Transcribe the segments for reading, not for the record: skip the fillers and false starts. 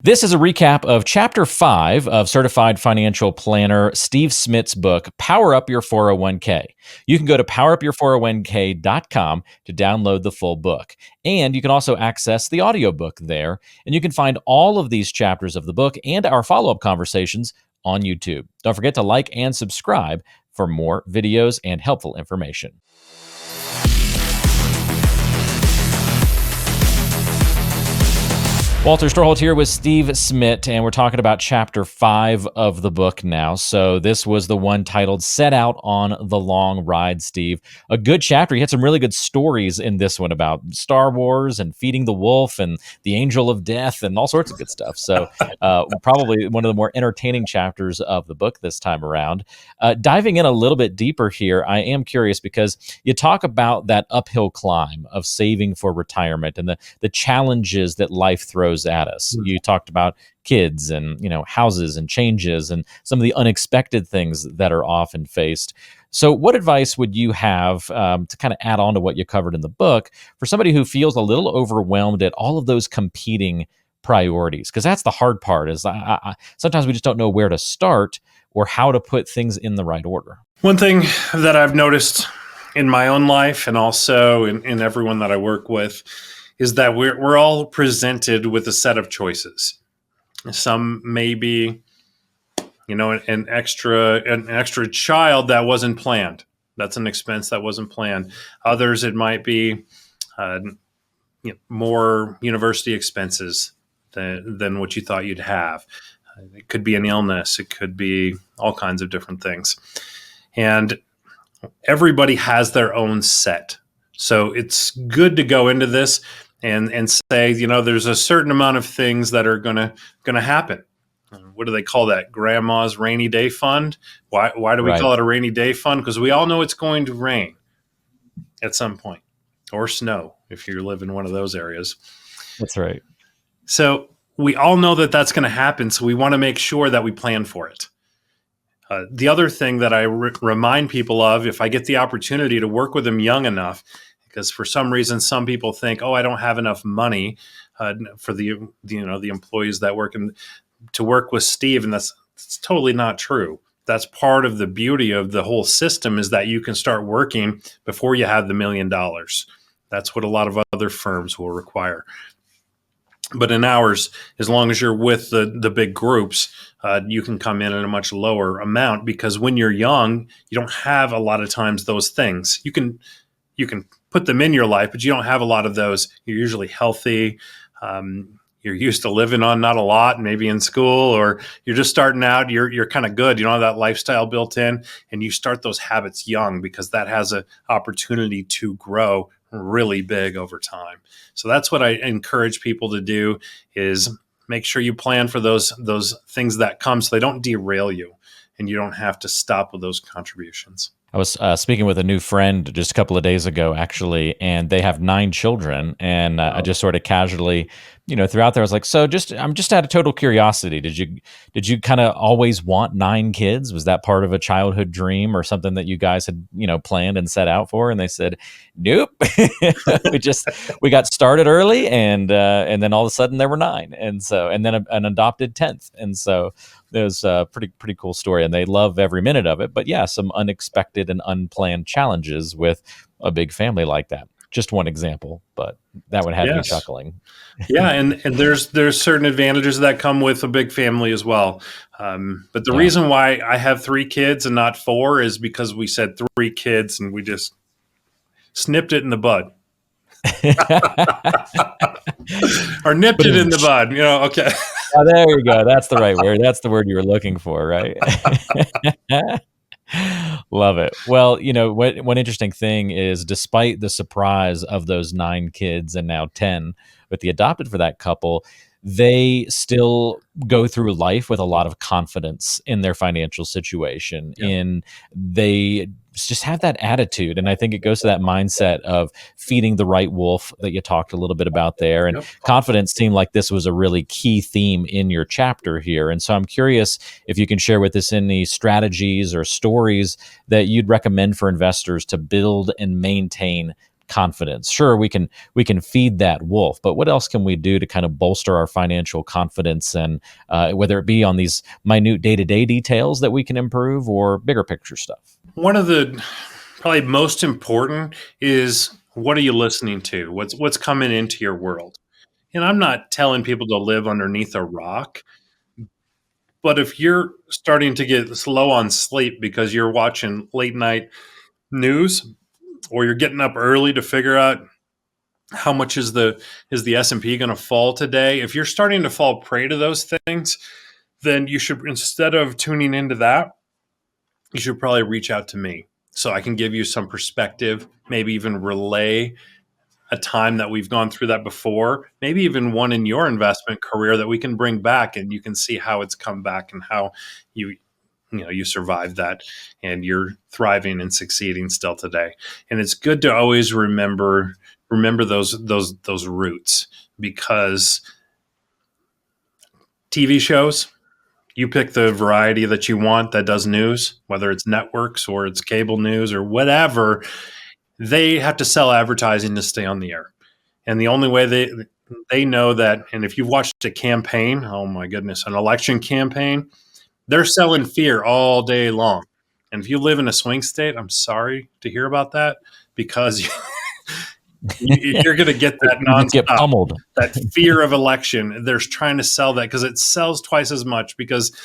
This is a recap of Chapter 5 of Certified Financial Planner Steve Smith's book, Power Up Your 401k. You can go to powerupyour401k.com to download the full book. And you can also access the audiobook there. And you can find all of these chapters of the book and our follow-up conversations on YouTube. Don't forget to like and subscribe for more videos and helpful information. Walter Storholt here with Steve Smith, and we're talking about Chapter 5 of the book now. So this was the one titled Set Out on the Long Ride, Steve. A good chapter. You had some really good stories in this one about Star Wars and feeding the wolf and the angel of death and all sorts of good stuff. So probably one of the more entertaining chapters of the book this time around. Diving in a little bit deeper here, I am curious because you talk about that uphill climb of saving for retirement and the challenges that life throws at us. You talked about kids and houses and changes and some of the unexpected things that are often faced. So what advice would you have to kind of add on to what you covered in the book for somebody who feels a little overwhelmed at all of those competing priorities? Because that's the hard part is sometimes we just don't know where to start or how to put things in the right order. One thing that I've noticed in my own life and also in everyone that I work with is that we're all presented with a set of choices. Some may be, an extra child that wasn't planned. That's an expense that wasn't planned. Others, it might be more university expenses than what you thought you'd have. It could be an illness. It could be all kinds of different things. And everybody has their own set. So it's good to go into this and say, there's a certain amount of things that are gonna happen. What do they call that? Grandma's rainy day fund. Why do we call it a rainy day fund? Because we all know it's going to rain at some point, or snow if you live in one of those areas. That's right. So we all know that that's going to happen. So we want to make sure that we plan for it. The other thing that I remind people of, if I get the opportunity to work with them young enough, because for some reason, some people think, I don't have enough money for the employees that to work with Steve. And that's totally not true. That's part of the beauty of the whole system is that you can start working before you have the $1 million. That's what a lot of other firms will require. But in ours, as long as you're with the big groups, you can come in at a much lower amount because when you're young, you don't have a lot of times those things. You can put them in your life, but you don't have a lot of those. You're usually healthy. You're used to living on not a lot, maybe in school, or you're just starting out. You're kind of good. You don't have that lifestyle built in, and you start those habits young because that has an opportunity to grow really big over time. So that's what I encourage people to do is make sure you plan for those things that come so they don't derail you and you don't have to stop with those contributions. I was speaking with a new friend just a couple of days ago, actually, and they have 9 children. And I just sort of casually, throughout there, I was like, I'm just out of total curiosity. Did you kind of always want 9 kids? Was that part of a childhood dream or something that you guys had, planned and set out for? And they said, nope. we got started early, and then all of a sudden there were 9, and then an adopted 10th, and so. It was a pretty cool story, and they love every minute of it. But yeah, some unexpected and unplanned challenges with a big family like that. Just one example, but that would have me chuckling. Yeah, and there's certain advantages that come with a big family as well. But the reason why I have 3 kids and not 4 is because we said 3 kids, and we just snipped it in the bud. Or nipped it in the bud, okay. Oh, there you go. That's the right word. That's the word you were looking for, right? Love it. Well, one interesting thing is despite the surprise of those 9 kids and now 10 with the adopted for that couple, they still go through life with a lot of confidence in their financial situation. And they just have that attitude. And I think it goes to that mindset of feeding the right wolf that you talked a little bit about there. And confidence seemed like this was a really key theme in your chapter here. And so I'm curious if you can share with us any strategies or stories that you'd recommend for investors to build and maintain confidence. Sure, we can feed that wolf, but what else can we do to kind of bolster our financial confidence, and whether it be on these minute day-to-day details that we can improve or bigger picture stuff? One of the probably most important is, what are you listening to? What's coming into your world? And I'm not telling people to live underneath a rock, but if you're starting to get slow on sleep because you're watching late night news, or you're getting up early to figure out how much is the S&P going to fall today, if you're starting to fall prey to those things, then you should, instead of tuning into that, you should probably reach out to me so I can give you some perspective, maybe even relay a time that we've gone through that before, maybe even one in your investment career that we can bring back, and you can see how it's come back and how you you survived that, and you're thriving and succeeding still today. And it's good to always remember those roots, because TV shows, you pick the variety that you want that does news, whether it's networks or it's cable news or whatever, they have to sell advertising to stay on the air. And the only way they know that, and if you've watched a campaign, oh my goodness, an election campaign, they're selling fear all day long. And if you live in a swing state, I'm sorry to hear about that, because you're going to get that You just get nonstop. pummeled. That fear of election, they're trying to sell that because it sells twice as much. Because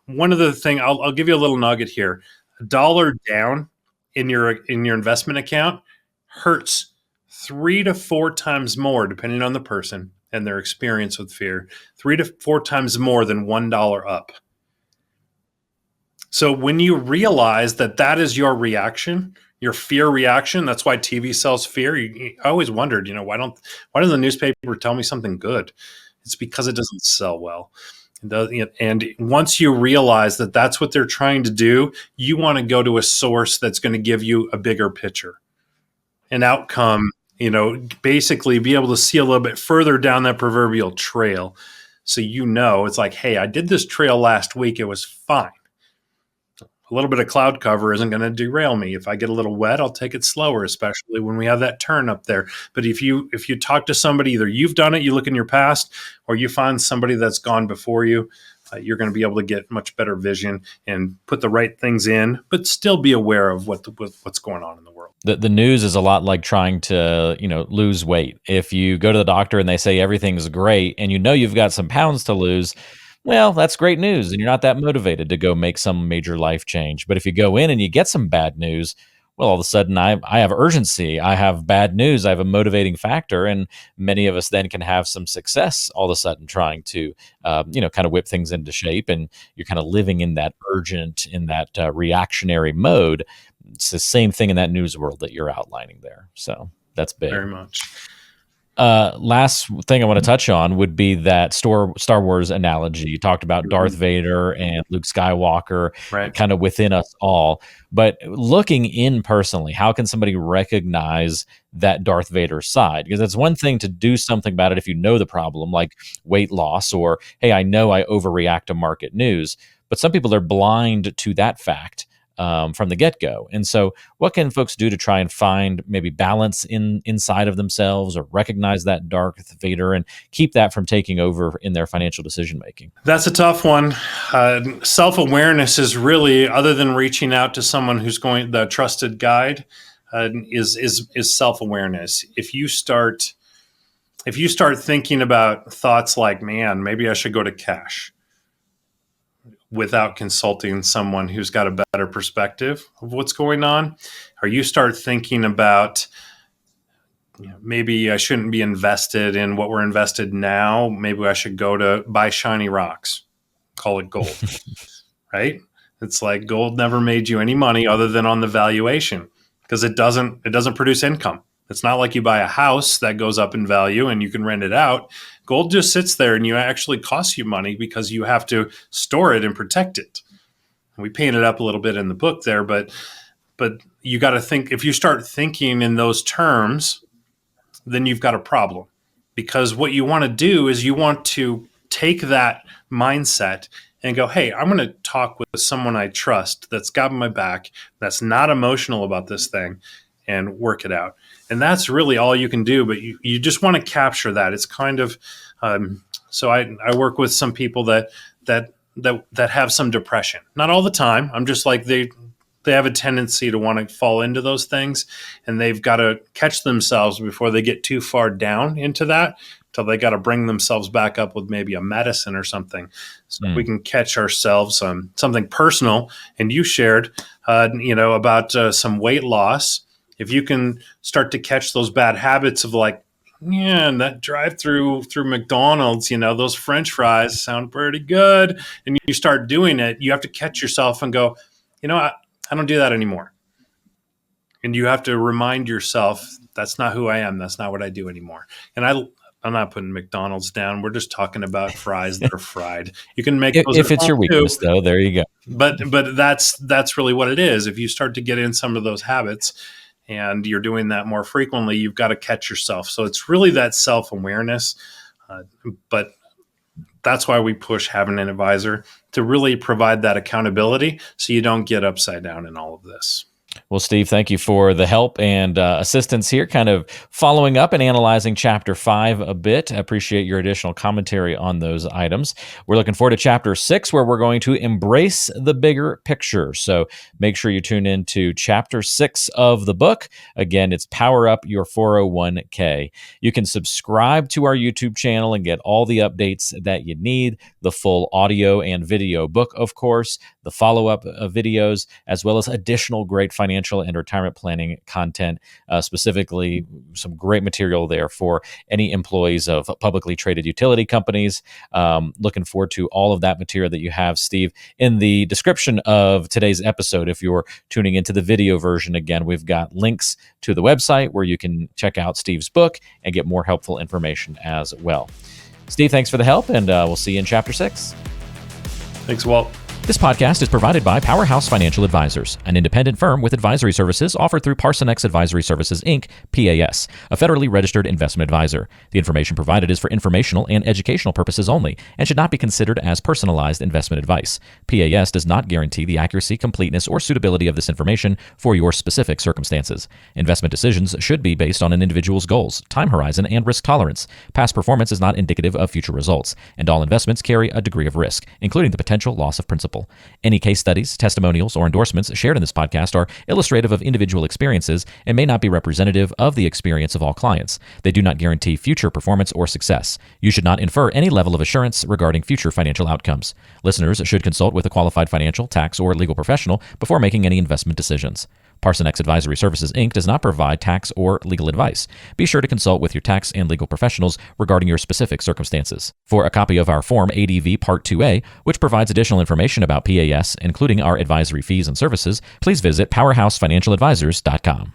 one of the thing, I'll give you a little nugget here. $1 down in your investment account hurts 3 to 4 times more, depending on the person and their experience with fear. 3 to 4 times more than $1 up. So when you realize that that is your reaction, your fear reaction, that's why TV sells fear. I always wondered, why doesn't the newspaper tell me something good? It's because it doesn't sell well. And once you realize that that's what they're trying to do, you want to go to a source that's going to give you a bigger picture, an outcome, basically be able to see a little bit further down that proverbial trail. So, it's like, hey, I did this trail last week. It was fine. A little bit of cloud cover isn't going to derail me. If I get a little wet, I'll take it slower, especially when we have that turn up there. But if you talk to somebody, either you've done it, you look in your past, or you find somebody that's gone before you, you're going to be able to get much better vision and put the right things in, but still be aware of what's going on in the world. The news is a lot like trying to lose weight. If you go to the doctor and they say everything's great, and you've got some pounds to lose, well, that's great news, and you're not that motivated to go make some major life change. But if you go in and you get some bad news, well, all of a sudden I have urgency. I have bad news. I have a motivating factor, and many of us then can have some success all of a sudden trying to, kind of whip things into shape. And you're kind of living in that urgent, in that reactionary mode. It's the same thing in that news world that you're outlining there. So that's big. Very much. Last thing I want to touch on would be that Star Wars analogy. You talked about Darth Vader and Luke Skywalker, Right. kind of within us all. But looking in personally, how can somebody recognize that Darth Vader side? Because it's one thing to do something about it if you know the problem, like weight loss, or, hey, I know I overreact to market news. But some people are blind to that fact from the get-go. And so what can folks do to try and find maybe balance inside of themselves, or recognize that Darth Vader and keep that from taking over in their financial decision making? That's a tough one. Self-awareness is really, other than reaching out to someone who's the trusted guide, is self-awareness. If you start thinking about thoughts like, man, maybe I should go to cash, without consulting someone who's got a better perspective of what's going on, or you start thinking about, maybe I shouldn't be invested in what we're invested now. Maybe I should go to buy shiny rocks, call it gold, right? It's like gold never made you any money other than on the valuation, because it doesn't produce income. It's not like you buy a house that goes up in value and you can rent it out. Gold just sits there, and you actually costs you money because you have to store it and protect it. And we paint it up a little bit in the book there, but you got to think, if you start thinking in those terms, then you've got a problem. Because what you want to do is you want to take that mindset and go, hey, I'm going to talk with someone I trust, that's got my back, that's not emotional about this thing, and work it out. And that's really all you can do, but you just want to capture that. It's kind of, so I work with some people that have some depression. Not all the time. I'm just like, they have a tendency to want to fall into those things, and they've got to catch themselves before they get too far down into that, till they got to bring themselves back up with maybe a medicine or something. So we can catch ourselves on something personal. And you shared, about some weight loss. If you can start to catch those bad habits of like, and that drive through McDonald's, those French fries sound pretty good, and you start doing it, you have to catch yourself and go, I don't do that anymore. And you have to remind yourself, that's not who I am. That's not what I do anymore. And I'm not putting McDonald's down. We're just talking about fries that are fried. You can make those if it's your weakness, though. There you go. But that's really what it is. If you start to get in some of those habits, and you're doing that more frequently, you've got to catch yourself. So it's really that self-awareness. But that's why we push having an advisor, to really provide that accountability so you don't get upside down in all of this. Well, Steve, thank you for the help and assistance here, kind of following up and analyzing Chapter 5 a bit. I appreciate your additional commentary on those items. We're looking forward to Chapter 6, where we're going to embrace the bigger picture. So make sure you tune in to Chapter 6 of the book. Again, it's Power Up Your 401k. You can subscribe to our YouTube channel and get all the updates that you need, the full audio and video book, of course, the follow-up videos, as well as additional great financial and retirement planning content, specifically some great material there for any employees of publicly traded utility companies. Looking forward to all of that material that you have, Steve. In the description of today's episode, if you're tuning into the video version, again, we've got links to the website where you can check out Steve's book and get more helpful information as well. Steve, thanks for the help, and we'll see you in Chapter 6. Thanks, Walt. This podcast is provided by Powerhouse Financial Advisors, an independent firm with advisory services offered through Parsonex Advisory Services, Inc., PAS, a federally registered investment advisor. The information provided is for informational and educational purposes only and should not be considered as personalized investment advice. PAS does not guarantee the accuracy, completeness, or suitability of this information for your specific circumstances. Investment decisions should be based on an individual's goals, time horizon, and risk tolerance. Past performance is not indicative of future results, and all investments carry a degree of risk, including the potential loss of principal. Any case studies, testimonials, or endorsements shared in this podcast are illustrative of individual experiences and may not be representative of the experience of all clients. They do not guarantee future performance or success. You should not infer any level of assurance regarding future financial outcomes. Listeners should consult with a qualified financial, tax, or legal professional before making any investment decisions. Parsonex Advisory Services, Inc. does not provide tax or legal advice. Be sure to consult with your tax and legal professionals regarding your specific circumstances. For a copy of our Form ADV Part 2A, which provides additional information about PAS, including our advisory fees and services, please visit powerhousefinancialadvisors.com.